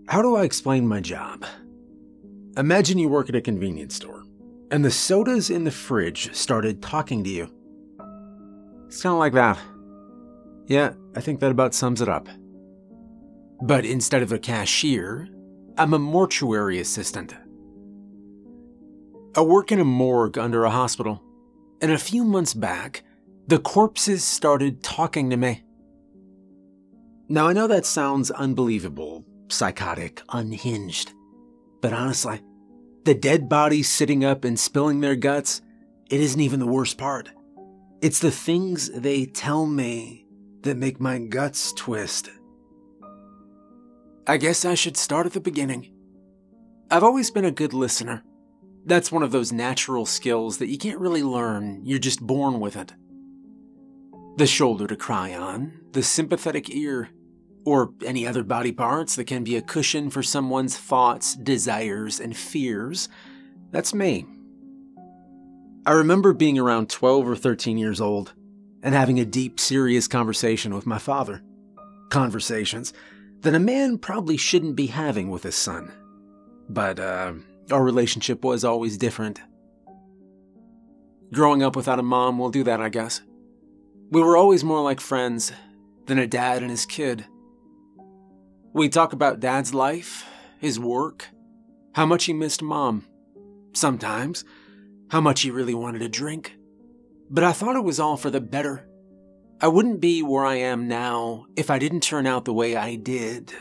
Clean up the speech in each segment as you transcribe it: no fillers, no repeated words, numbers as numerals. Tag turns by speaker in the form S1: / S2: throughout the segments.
S1: How do I explain my job? Imagine you work at a convenience store, and the sodas in the fridge started talking to you. It's kind of like that. Yeah, I think that about sums it up. But instead of a cashier, I'm a mortuary assistant. I work in a morgue under a hospital, and a few months back, the corpses started talking to me. Now, I know that sounds unbelievable, psychotic, unhinged, but honestly, the dead bodies sitting up and spilling their guts, it isn't even the worst part. It's the things they tell me that make my guts twist. I guess I should start at the beginning. I've always been a good listener. That's one of those natural skills that you can't really learn, you're just born with it. The shoulder to cry on, the sympathetic ear, or any other body parts that can be a cushion for someone's thoughts, desires, and fears, that's me. I remember being around 12 or 13 years old and having a deep, serious conversation with my father. Conversations that a man probably shouldn't be having with his son. But, our relationship was always different. Growing up without a mom will do that, I guess. We were always more like friends than a dad and his kid. We'd talk about Dad's life, his work, how much he missed Mom. Sometimes, how much he really wanted a drink. But I thought it was all for the better. I wouldn't be where I am now if I didn't turn out the way I did.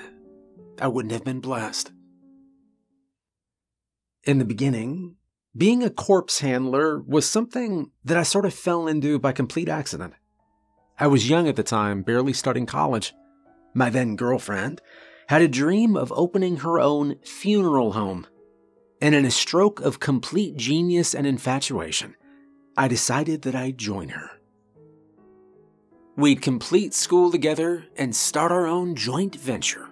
S1: I wouldn't have been blessed. In the beginning, being a corpse handler was something that I sort of fell into by complete accident. I was young at the time, barely starting college. My then girlfriend had a dream of opening her own funeral home. And in a stroke of complete genius and infatuation, I decided that I'd join her. We'd complete school together and start our own joint venture,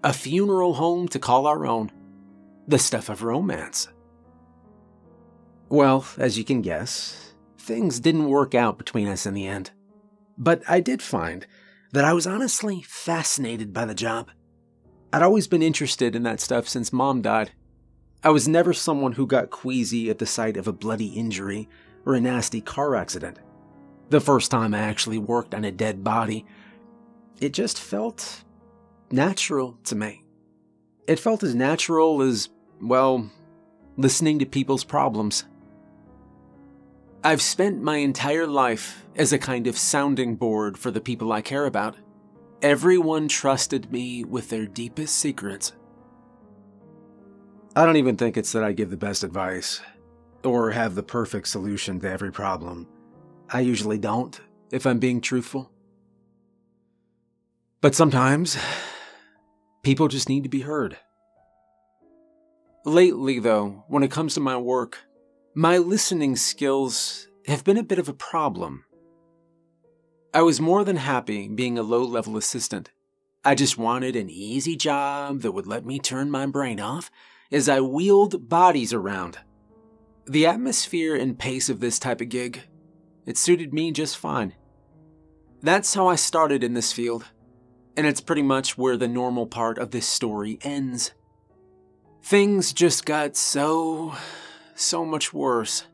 S1: a funeral home to call our own. The stuff of romance. Well, as you can guess, things didn't work out between us in the end. But I did find that I was honestly fascinated by the job. I'd always been interested in that stuff since Mom died. I was never someone who got queasy at the sight of a bloody injury or a nasty car accident. The first time I actually worked on a dead body, it just felt natural to me. It felt as natural as, well, listening to people's problems. I've spent my entire life as a kind of sounding board for the people I care about. Everyone trusted me with their deepest secrets. I don't even think it's that I give the best advice, or have the perfect solution to every problem. I usually don't, if I'm being truthful. But sometimes, people just need to be heard. Lately, though, when it comes to my work, my listening skills have been a bit of a problem. I was more than happy being a low-level assistant. I just wanted an easy job that would let me turn my brain off as I wheeled bodies around. The atmosphere and pace of this type of gig, it suited me just fine. That's how I started in this field, and it's pretty much where the normal part of this story ends. Things just got so much worse.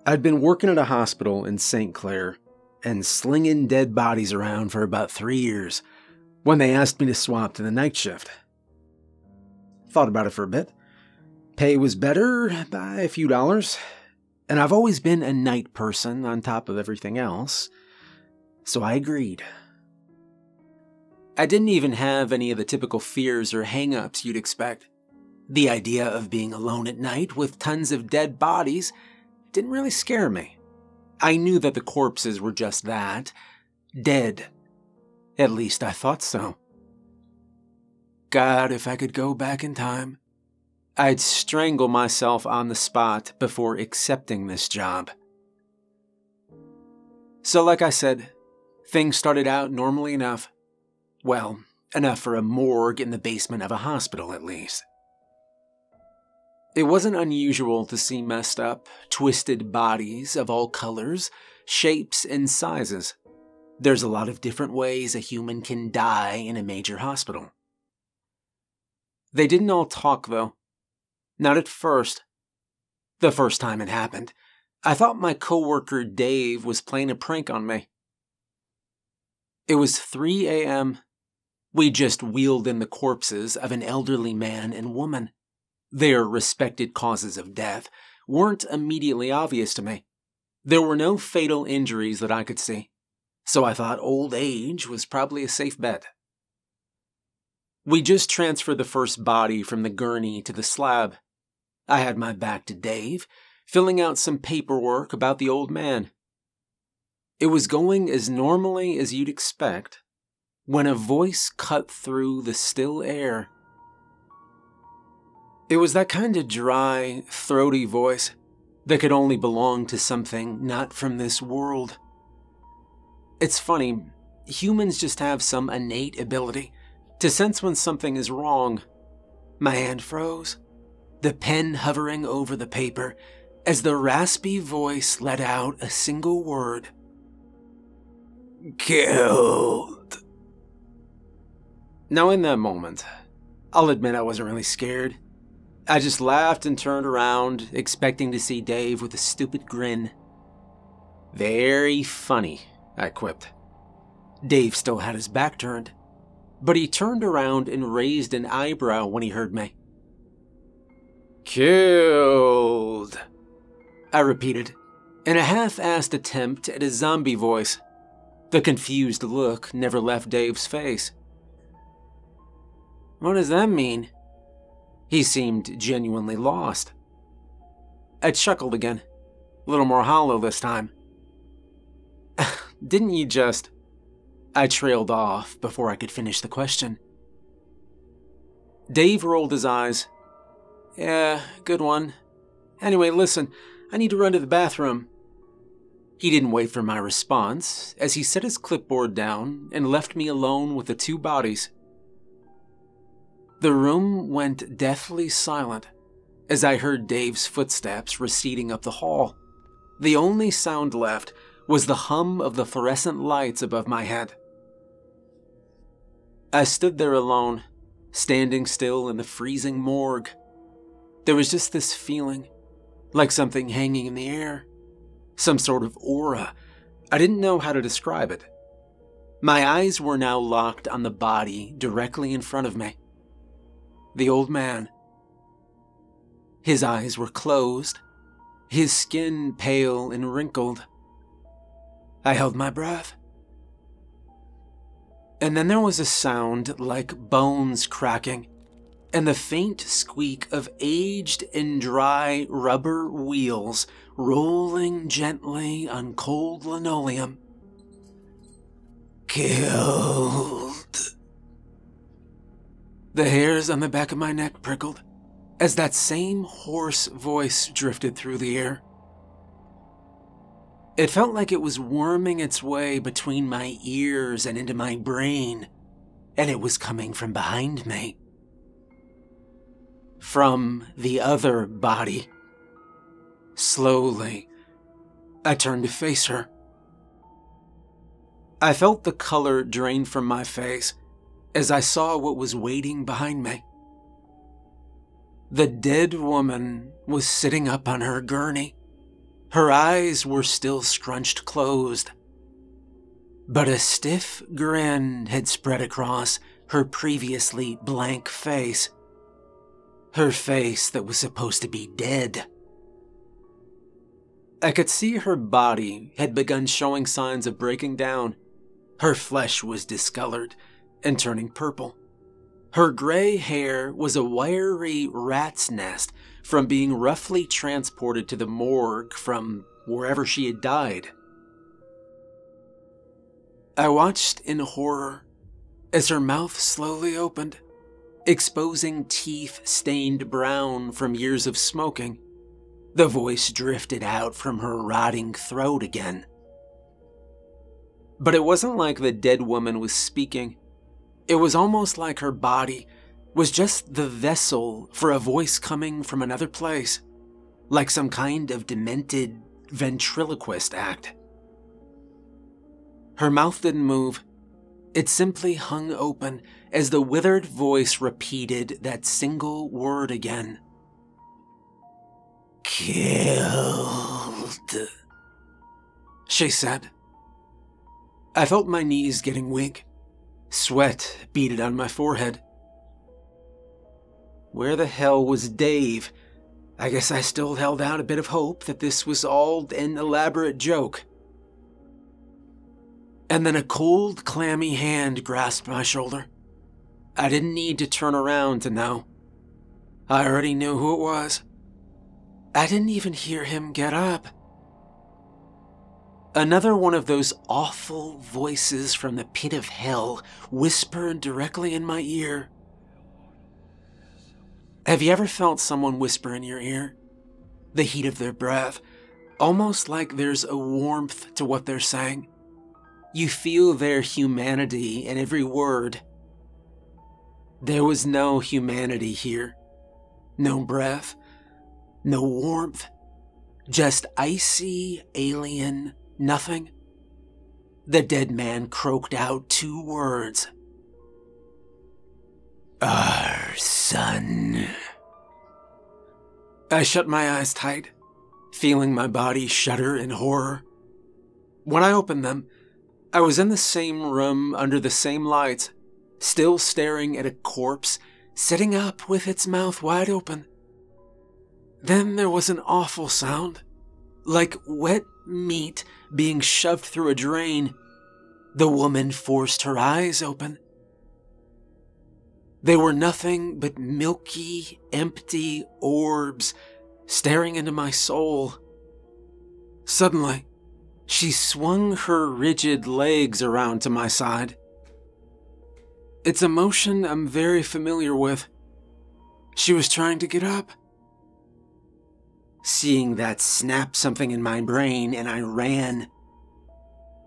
S1: I'd been working at a hospital in St. Clair and slinging dead bodies around for about 3 years when they asked me to swap to the night shift. Thought about it for a bit. Pay was better by a few dollars, and I've always been a night person on top of everything else, so I agreed. I didn't even have any of the typical fears or hang-ups you'd expect. The idea of being alone at night with tons of dead bodies didn't really scare me. I knew that the corpses were just that, dead. At least I thought so. God, if I could go back in time, I'd strangle myself on the spot before accepting this job. So like I said, things started out normally enough. Well, enough for a morgue in the basement of a hospital, at least. It wasn't unusual to see messed up, twisted bodies of all colors, shapes, and sizes. There's a lot of different ways a human can die in a major hospital. They didn't all talk, though. Not at first. The first time it happened, I thought my coworker Dave was playing a prank on me. It was 3 a.m. We just wheeled in the corpses of an elderly man and woman. Their respected causes of death weren't immediately obvious to me. There were no fatal injuries that I could see, so I thought old age was probably a safe bet. We just transferred the first body from the gurney to the slab. I had my back to Dave, filling out some paperwork about the old man. It was going as normally as you'd expect when a voice cut through the still air. It was that kind of dry, throaty voice that could only belong to something not from this world. It's funny, humans just have some innate ability to sense when something is wrong. My hand froze, the pen hovering over the paper as the raspy voice let out a single word. Killed. Now in that moment, I'll admit I wasn't really scared. I just laughed and turned around, expecting to see Dave with a stupid grin. Very funny, I quipped. Dave still had his back turned, but he turned around and raised an eyebrow when he heard me. Killed, I repeated, in a half-assed attempt at a zombie voice. The confused look never left Dave's face. What does that mean? He seemed genuinely lost. I chuckled again, a little more hollow this time. Didn't you just... I trailed off before I could finish the question. Dave rolled his eyes. Yeah, good one. Anyway, listen, I need to run to the bathroom. He didn't wait for my response, as he set his clipboard down and left me alone with the two bodies. The room went deathly silent as I heard Dave's footsteps receding up the hall. The only sound left was the hum of the fluorescent lights above my head. I stood there alone, standing still in the freezing morgue. There was just this feeling, like something hanging in the air, some sort of aura. I didn't know how to describe it. My eyes were now locked on the body directly in front of me. The old man. His eyes were closed, his skin pale and wrinkled. I held my breath. And then there was a sound like bones cracking, and the faint squeak of aged and dry rubber wheels rolling gently on cold linoleum. Killed. The hairs on the back of my neck prickled as that same hoarse voice drifted through the air. It felt like it was worming its way between my ears and into my brain, and it was coming from behind me. From the other body. Slowly, I turned to face her. I felt the color drain from my face as I saw what was waiting behind me. The dead woman was sitting up on her gurney. Her eyes were still scrunched closed, but a stiff grin had spread across her previously blank face. Her face that was supposed to be dead. I could see her body had begun showing signs of breaking down. Her flesh was discolored and turning purple. Her gray hair was a wiry rat's nest from being roughly transported to the morgue from wherever she had died. I watched in horror as her mouth slowly opened, exposing teeth stained brown from years of smoking. The voice drifted out from her rotting throat again. But it wasn't like the dead woman was speaking. It was almost like her body was just the vessel for a voice coming from another place, like some kind of demented ventriloquist act. Her mouth didn't move, It simply hung open as the withered voice repeated that single word again. "Killed," she said. I felt my knees getting weak. Sweat beaded on my forehead. Where the hell was Dave? I guess I still held out a bit of hope that this was all an elaborate joke. And then a cold, clammy hand grasped my shoulder. I didn't need to turn around to know. I already knew who it was. I didn't even hear him get up. Another one of those awful voices from the pit of hell whispered directly in my ear. Have you ever felt someone whisper in your ear? The heat of their breath, almost like there's a warmth to what they're saying. You feel their humanity in every word. There was no humanity here. No breath, no warmth, just icy, alien nothing. The dead man croaked out 2 words. "Our son." I shut my eyes tight, feeling my body shudder in horror. When I opened them, I was in the same room under the same lights, still staring at a corpse sitting up with its mouth wide open. Then there was an awful sound, like wet meat being shoved through a drain. The woman forced her eyes open. They were nothing but milky, empty orbs staring into my soul. Suddenly, she swung her rigid legs around to my side. It's a motion I'm very familiar with. She was trying to get up. Seeing that snapped something in my brain, and I ran.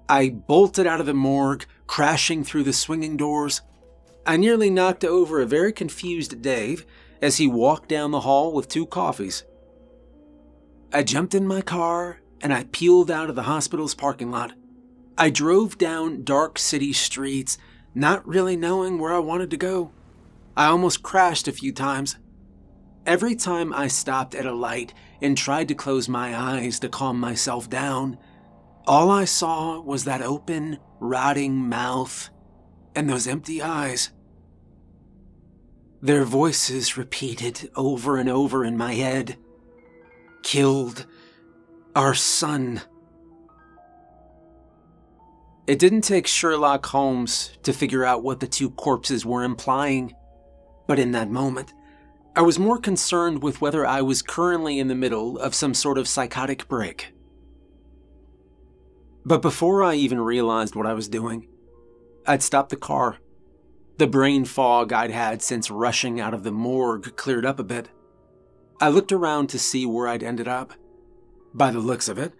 S1: I bolted out of the morgue, crashing through the swinging doors. I nearly knocked over a very confused Dave as he walked down the hall with 2 coffees. I jumped in my car and I peeled out of the hospital's parking lot. I drove down dark city streets, not really knowing where I wanted to go. I almost crashed a few times. Every time I stopped at a light and tried to close my eyes to calm myself down, all I saw was that open, rotting mouth and those empty eyes. Their voices repeated over and over in my head. "Killed. Our son." It didn't take Sherlock Holmes to figure out what the 2 corpses were implying, but in that moment, I was more concerned with whether I was currently in the middle of some sort of psychotic break. But before I even realized what I was doing, I'd stopped the car. The brain fog I'd had since rushing out of the morgue cleared up a bit. I looked around to see where I'd ended up. By the looks of it,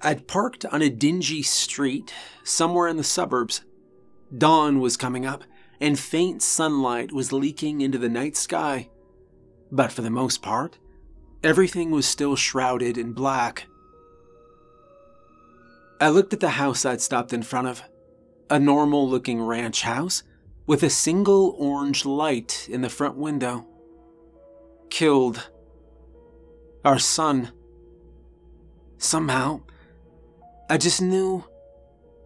S1: I'd parked on a dingy street somewhere in the suburbs. Dawn was coming up, and faint sunlight was leaking into the night sky. But for the most part, everything was still shrouded in black. I looked at the house I'd stopped in front of. A normal-looking ranch house with a single orange light in the front window. Killed. Our son. Somehow, I just knew.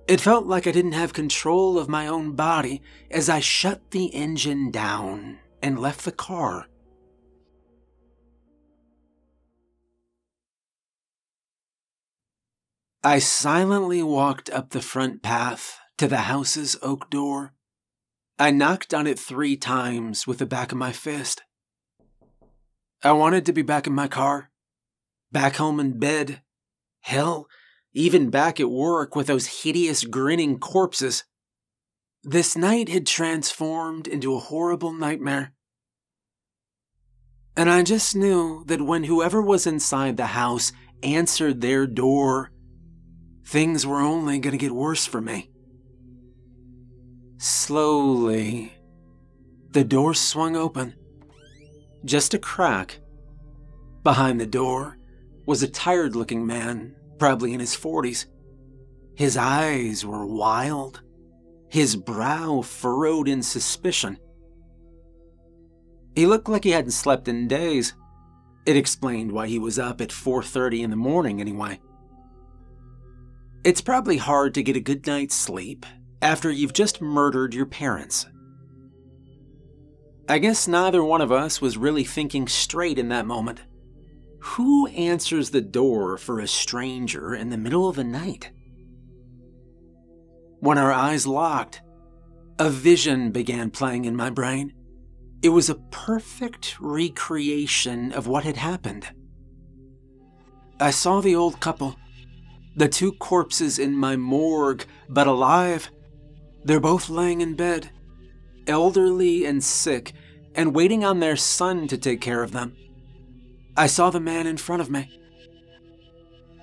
S1: It felt like I didn't have control of my own body as I shut the engine down and left the car. I silently walked up the front path to the house's oak door. I knocked on it 3 times with the back of my fist. I wanted to be back in my car, back home in bed, hell, even back at work with those hideous grinning corpses. This night had transformed into a horrible nightmare. And I just knew that when whoever was inside the house answered their door, things were only going to get worse for me. Slowly, the door swung open. Just a crack. Behind the door was a tired-looking man, probably in his 40s. His eyes were wild. his brow furrowed in suspicion. He looked like he hadn't slept in days. It explained why he was up at 4:30 in the morning anyway. It's probably hard to get a good night's sleep after you've just murdered your parents. I guess neither one of us was really thinking straight in that moment. Who answers the door for a stranger in the middle of the night? When our eyes locked, a vision began playing in my brain. It was a perfect recreation of what had happened. I saw the old couple, the two corpses in my morgue, but alive. They're both laying in bed, elderly and sick, and waiting on their son to take care of them. I saw the man in front of me.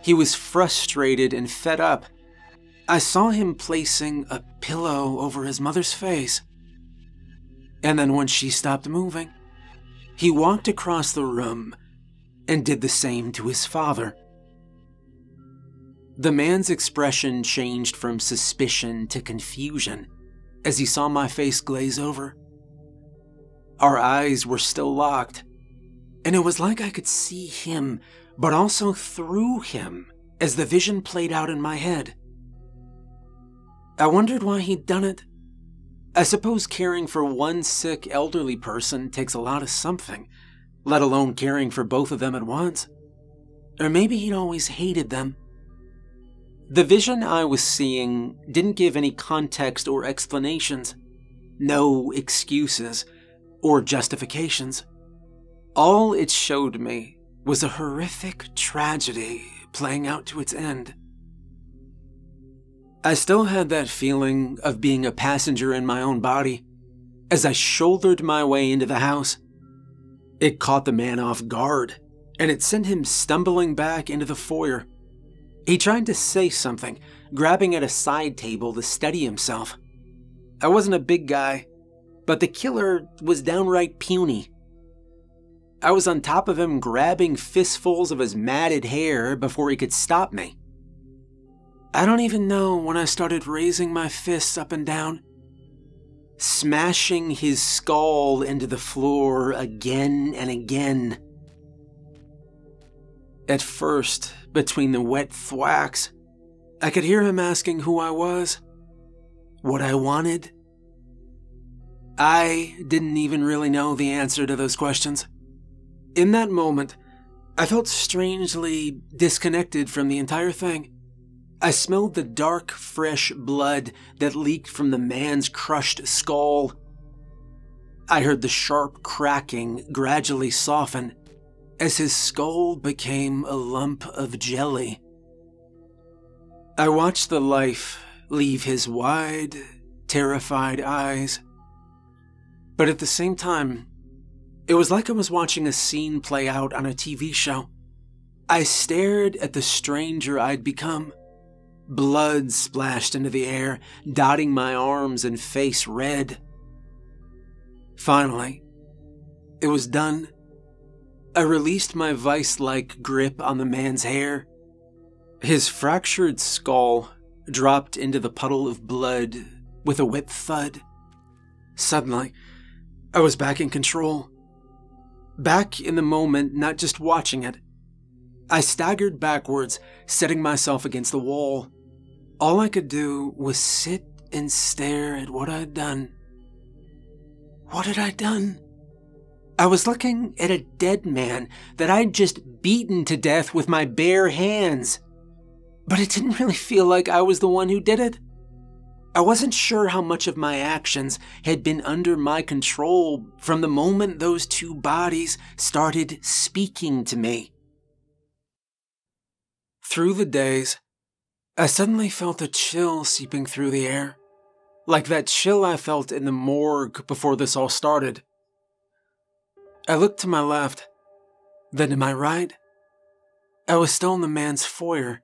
S1: He was frustrated and fed up. I saw him placing a pillow over his mother's face. And then when she stopped moving, he walked across the room and did the same to his father. The man's expression changed from suspicion to confusion as he saw my face glaze over. Our eyes were still locked, and it was like I could see him, but also through him as the vision played out in my head. I wondered why he'd done it. I suppose caring for one sick elderly person takes a lot of something, let alone caring for both of them at once. Or maybe he'd always hated them. The vision I was seeing didn't give any context or explanations, no excuses or justifications. All it showed me was a horrific tragedy playing out to its end. I still had that feeling of being a passenger in my own body as I shouldered my way into the house. It caught the man off guard, and it sent him stumbling back into the foyer. He tried to say something, grabbing at a side table to steady himself. I wasn't a big guy, but the killer was downright puny. I was on top of him, grabbing fistfuls of his matted hair before he could stop me. I don't even know when I started raising my fists up and down, smashing his skull into the floor again and again. At first, between the wet thwacks, I could hear him asking who I was, what I wanted. I didn't even really know the answer to those questions. In that moment, I felt strangely disconnected from the entire thing. I smelled the dark, fresh blood that leaked from the man's crushed skull. I heard the sharp cracking gradually soften as his skull became a lump of jelly. I watched the life leave his wide, terrified eyes. But at the same time, it was like I was watching a scene play out on a TV show. I stared at the stranger I'd become. Blood splashed into the air, dotting my arms and face red. Finally, it was done. I released my vice-like grip on the man's hair. His fractured skull dropped into the puddle of blood with a wet thud. Suddenly, I was back in control. Back in the moment, not just watching it. I staggered backwards, setting myself against the wall. All I could do was sit and stare at what I'd done. What had I done? I was looking at a dead man that I'd just beaten to death with my bare hands. But it didn't really feel like I was the one who did it. I wasn't sure how much of my actions had been under my control from the moment those two bodies started speaking to me. Through the days, I suddenly felt a chill seeping through the air, like that chill I felt in the morgue before this all started. I looked to my left, then to my right. I was still in the man's foyer,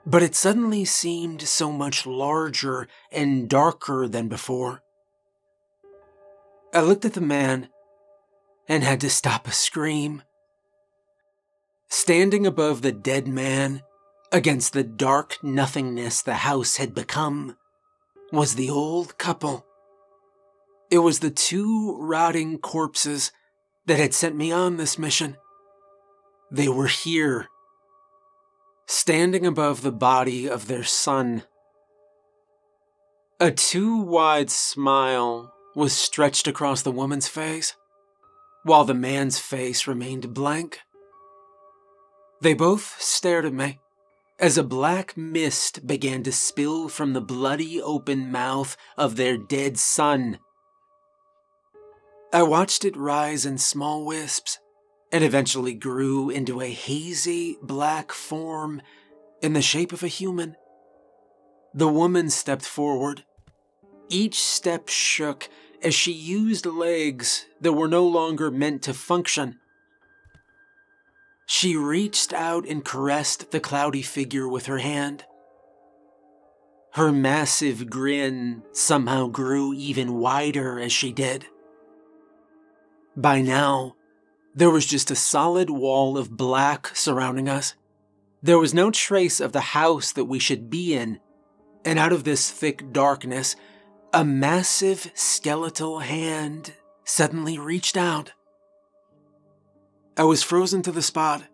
S1: but it suddenly seemed so much larger and darker than before. I looked at the man and had to stop a scream. Standing above the dead man, against the dark nothingness the house had become, was the old couple. It was the two rotting corpses that had sent me on this mission. They were here, standing above the body of their son. A too wide smile was stretched across the woman's face, while the man's face remained blank. They both stared at me as a black mist began to spill from the bloody open mouth of their dead son. I watched it rise in small wisps and eventually grew into a hazy black form in the shape of a human. The woman stepped forward. Each step shook as she used legs that were no longer meant to function. She reached out and caressed the cloudy figure with her hand. Her massive grin somehow grew even wider as she did. By now, there was just a solid wall of black surrounding us. There was no trace of the house that we should be in, and out of this thick darkness, a massive skeletal hand suddenly reached out. I was frozen to the spot.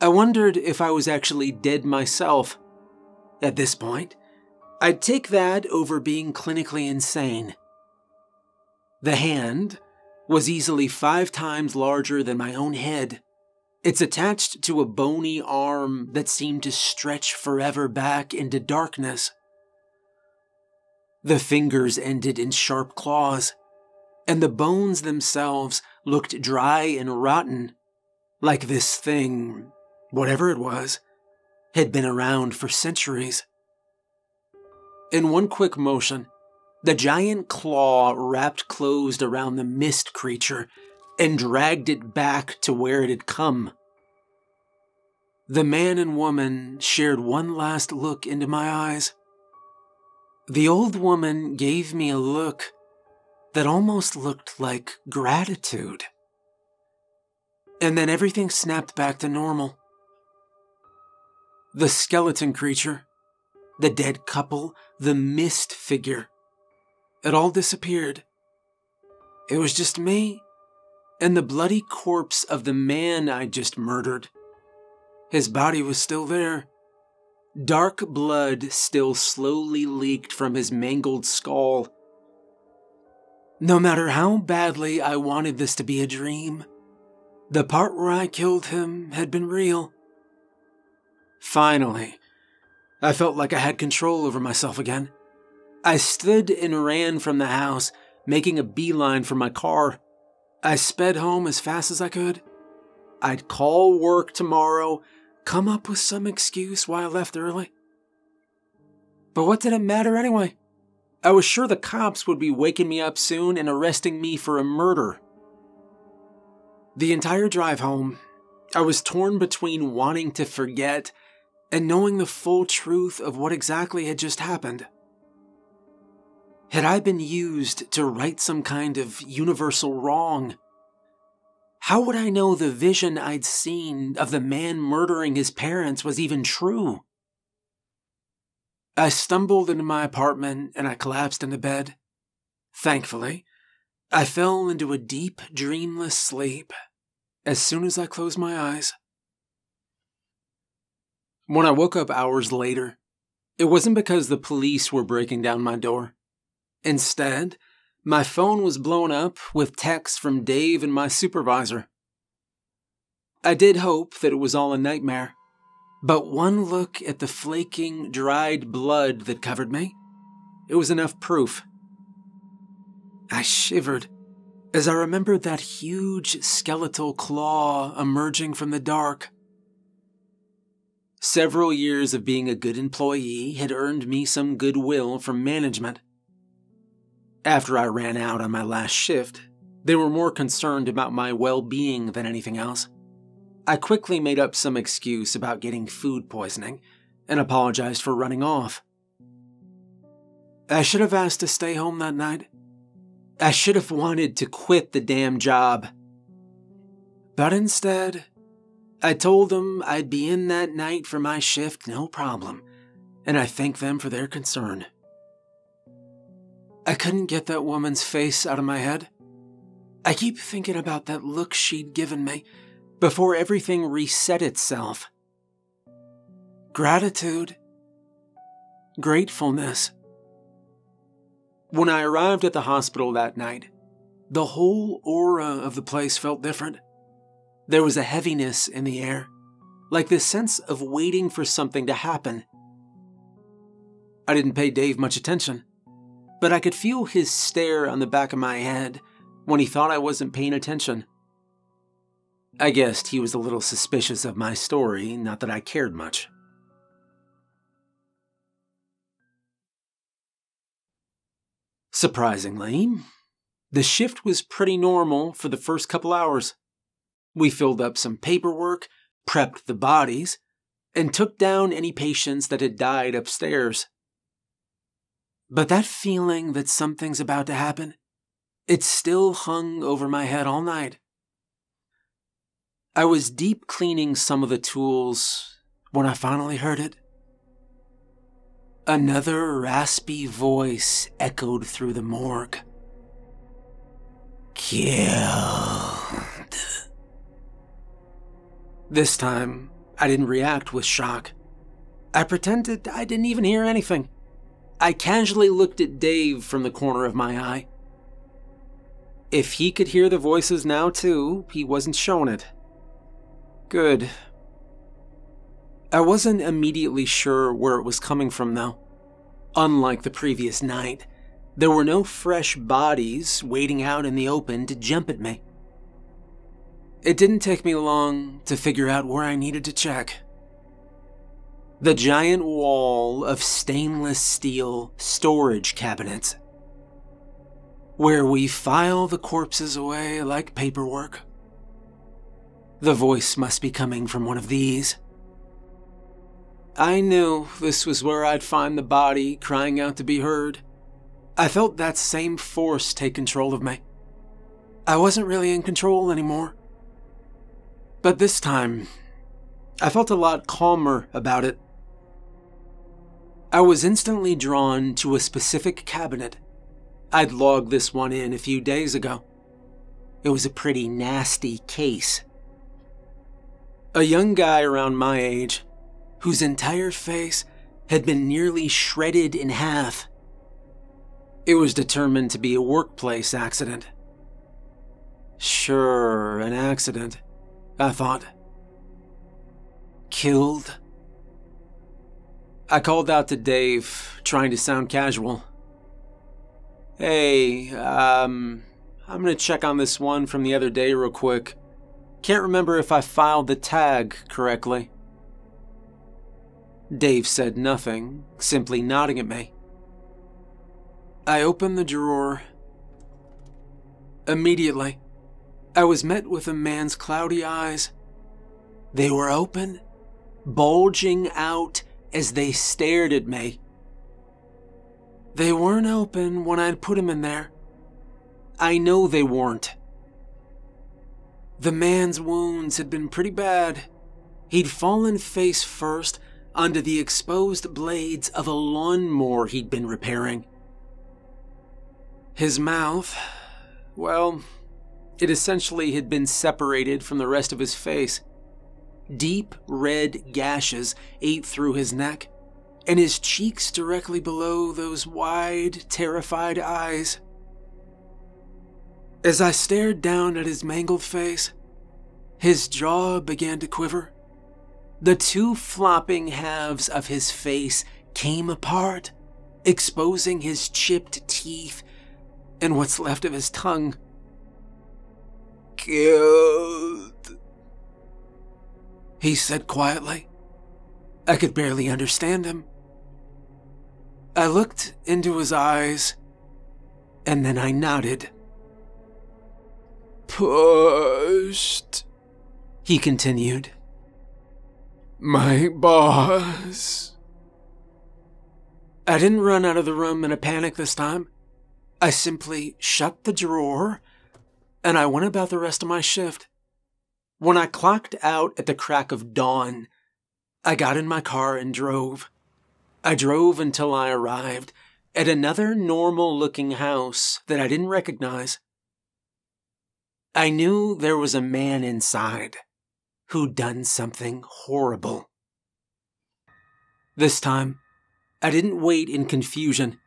S1: I wondered if I was actually dead myself. At this point, I'd take that over being clinically insane. The hand was easily 5 times larger than my own head. It's attached to a bony arm that seemed to stretch forever back into darkness. The fingers ended in sharp claws, and the bones themselves looked dry and rotten, like this thing, whatever it was, had been around for centuries. In one quick motion, the giant claw wrapped closed around the mist creature and dragged it back to where it had come. The man and woman shared one last look into my eyes. The old woman gave me a look that almost looked like gratitude. And then everything snapped back to normal. The skeleton creature, the dead couple, the mist figure, it all disappeared. It was just me and the bloody corpse of the man I'd just murdered. His body was still there. Dark blood still slowly leaked from his mangled skull. No matter how badly I wanted this to be a dream, the part where I killed him had been real. Finally, I felt like I had control over myself again. I stood and ran from the house, making a beeline for my car. I sped home as fast as I could. I'd call work tomorrow, come up with some excuse why I left early. But what did it matter anyway? I was sure the cops would be waking me up soon and arresting me for a murder. The entire drive home, I was torn between wanting to forget and knowing the full truth of what exactly had just happened. Had I been used to right some kind of universal wrong? How would I know the vision I'd seen of the man murdering his parents was even true? I stumbled into my apartment and I collapsed into bed. Thankfully, I fell into a deep, dreamless sleep as soon as I closed my eyes. When I woke up hours later, it wasn't because the police were breaking down my door. Instead, my phone was blown up with texts from Dave and my supervisor. I did hope that it was all a nightmare, but one look at the flaking, dried blood that covered me, it was enough proof. I shivered as I remembered that huge skeletal claw emerging from the dark. Several years of being a good employee had earned me some goodwill from management. After I ran out on my last shift, they were more concerned about my well-being than anything else. I quickly made up some excuse about getting food poisoning and apologized for running off. I should have asked to stay home that night. I should have wanted to quit the damn job. But instead, I told them I'd be in that night for my shift, no problem, and I thanked them for their concern. I couldn't get that woman's face out of my head. I keep thinking about that look she'd given me before everything reset itself. Gratitude. Gratefulness. When I arrived at the hospital that night, the whole aura of the place felt different. There was a heaviness in the air, like this sense of waiting for something to happen. I didn't pay Dave much attention, but I could feel his stare on the back of my head when he thought I wasn't paying attention. I guessed he was a little suspicious of my story, not that I cared much. Surprisingly, the shift was pretty normal for the first couple hours. We filled up some paperwork, prepped the bodies, and took down any patients that had died upstairs. But that feeling that something's about to happen, it still hung over my head all night. I was deep cleaning some of the tools when I finally heard it. Another raspy voice echoed through the morgue. Killed. This time, I didn't react with shock. I pretended I didn't even hear anything. I casually looked at Dave from the corner of my eye. If he could hear the voices now too, he wasn't showing it. Good. I wasn't immediately sure where it was coming from though. Unlike the previous night, there were no fresh bodies waiting out in the open to jump at me. It didn't take me long to figure out where I needed to check. The giant wall of stainless steel storage cabinets, where we file the corpses away like paperwork. The voice must be coming from one of these. I knew this was where I'd find the body crying out to be heard. I felt that same force take control of me. I wasn't really in control anymore. But this time, I felt a lot calmer about it. I was instantly drawn to a specific cabinet. I'd logged this one in a few days ago. It was a pretty nasty case. A young guy around my age, whose entire face had been nearly shredded in half. It was determined to be a workplace accident. Sure, an accident, I thought. Killed? I called out to Dave, trying to sound casual. Hey, I'm gonna check on this one from the other day real quick. Can't remember if I filed the tag correctly. Dave said nothing, simply nodding at me. I opened the drawer. Immediately, I was met with a man's cloudy eyes. They were open, bulging out as they stared at me. They weren't open when I'd put him in there. I know they weren't. The man's wounds had been pretty bad. He'd fallen face first onto the exposed blades of a lawnmower he'd been repairing. His mouth, well, it essentially had been separated from the rest of his face. Deep red gashes ate through his neck, and his cheeks directly below those wide, terrified eyes. As I stared down at his mangled face, his jaw began to quiver. The two flopping halves of his face came apart, exposing his chipped teeth and what's left of his tongue. Killed, he said quietly. I could barely understand him. I looked into his eyes, and then I nodded. Pushed, he continued. My boss. I didn't run out of the room in a panic this time. I simply shut the drawer, and I went about the rest of my shift. When I clocked out at the crack of dawn, I got in my car and drove. I drove until I arrived at another normal-looking house that I didn't recognize. I knew there was a man inside who'd done something horrible. This time, I didn't wait in confusion.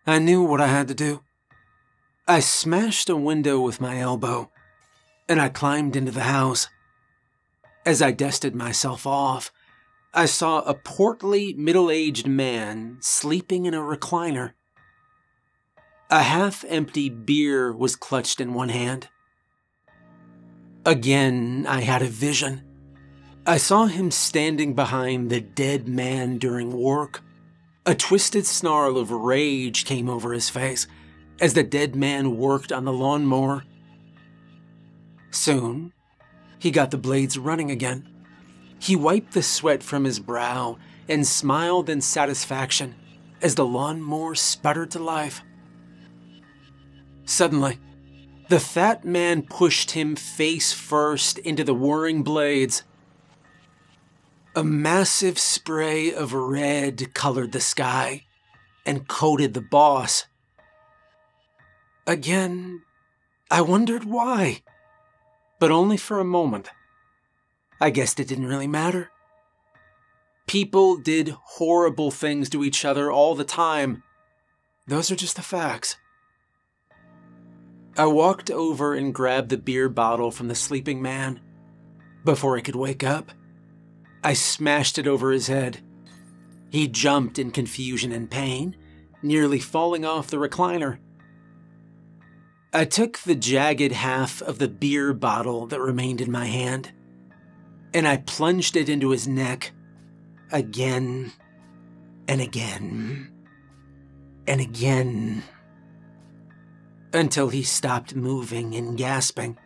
S1: I knew what I had to do. I smashed a window with my elbow, and I climbed into the house. As I dusted myself off, I saw a portly, middle-aged man sleeping in a recliner. A half-empty beer was clutched in one hand. Again, I had a vision. I saw him standing behind the dead man during work. A twisted snarl of rage came over his face as the dead man worked on the lawnmower. Soon, he got the blades running again. He wiped the sweat from his brow and smiled in satisfaction as the lawnmower sputtered to life. Suddenly, the fat man pushed him face first into the whirring blades. A massive spray of red colored the sky and coated the boss. Again, I wondered why, but only for a moment. I guessed it didn't really matter. People did horrible things to each other all the time. Those are just the facts. I walked over and grabbed the beer bottle from the sleeping man. Before he could wake up, I smashed it over his head. He jumped in confusion and pain, nearly falling off the recliner. I took the jagged half of the beer bottle that remained in my hand, and I plunged it into his neck again and again and again, until he stopped moving and gasping.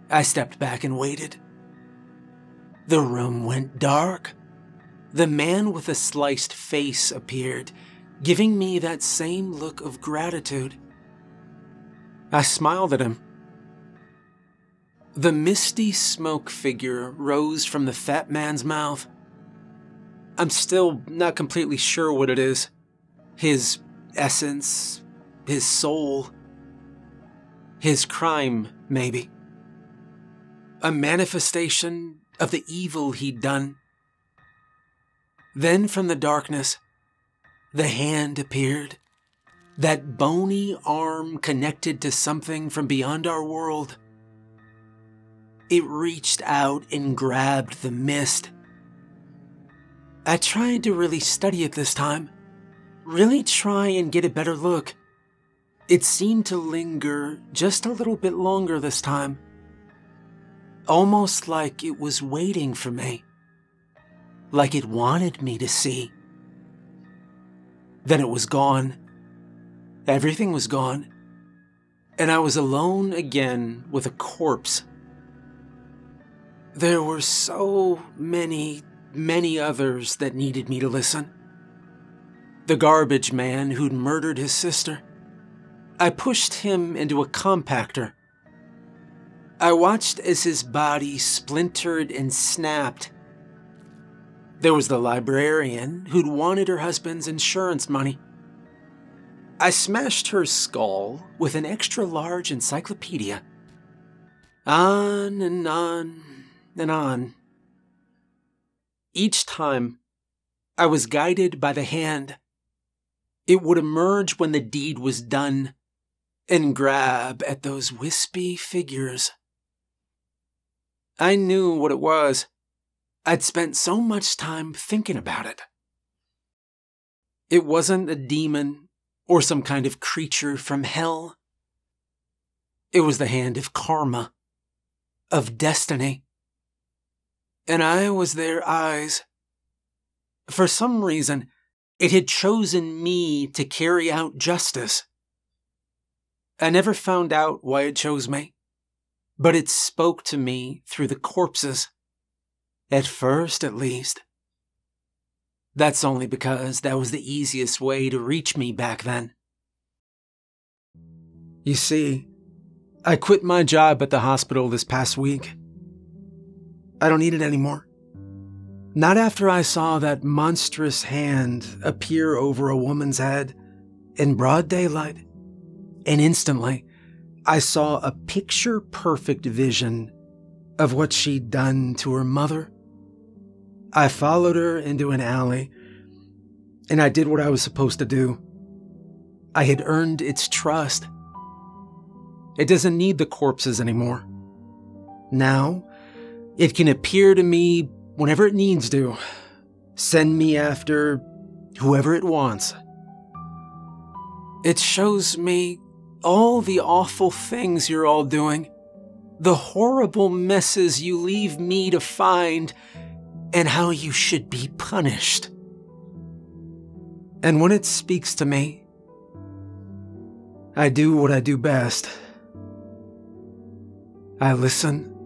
S1: I stepped back and waited. The room went dark. The man with a sliced face appeared, giving me that same look of gratitude. I smiled at him. The misty smoke figure rose from the fat man's mouth. I'm still not completely sure what it is. His essence, his soul, his crime, maybe. A manifestation of the evil he'd done. Then from the darkness, the hand appeared. That bony arm connected to something from beyond our world. It reached out and grabbed the mist. I tried to really study it this time. Really try and get a better look. It seemed to linger just a little bit longer this time. Almost like it was waiting for me. Like it wanted me to see. Then it was gone. Everything was gone. And I was alone again with a corpse. There were so many others that needed me to listen. The garbage man who'd murdered his sister. I pushed him into a compactor. I watched as his body splintered and snapped. There was the librarian who'd wanted her husband's insurance money. I smashed her skull with an extra-large encyclopedia. On and on and on. Each time, I was guided by the hand. It would emerge when the deed was done and grab at those wispy figures. I knew what it was. I'd spent so much time thinking about it. It wasn't a demon or some kind of creature from hell. It was the hand of karma, of destiny. And I was their eyes. For some reason, it had chosen me to carry out justice. I never found out why it chose me, but it spoke to me through the corpses. At first, at least. That's only because that was the easiest way to reach me back then. You see, I quit my job at the hospital this past week. I don't need it anymore. Not after I saw that monstrous hand appear over a woman's head in broad daylight. And instantly, I saw a picture-perfect vision of what she'd done to her mother. I followed her into an alley, and I did what I was supposed to do. I had earned its trust. It doesn't need the corpses anymore. Now, it can appear to me whenever it needs to, send me after whoever it wants. It shows me all the awful things you're all doing, the horrible messes you leave me to find, and how you should be punished. And when it speaks to me, I do what I do best. I listen.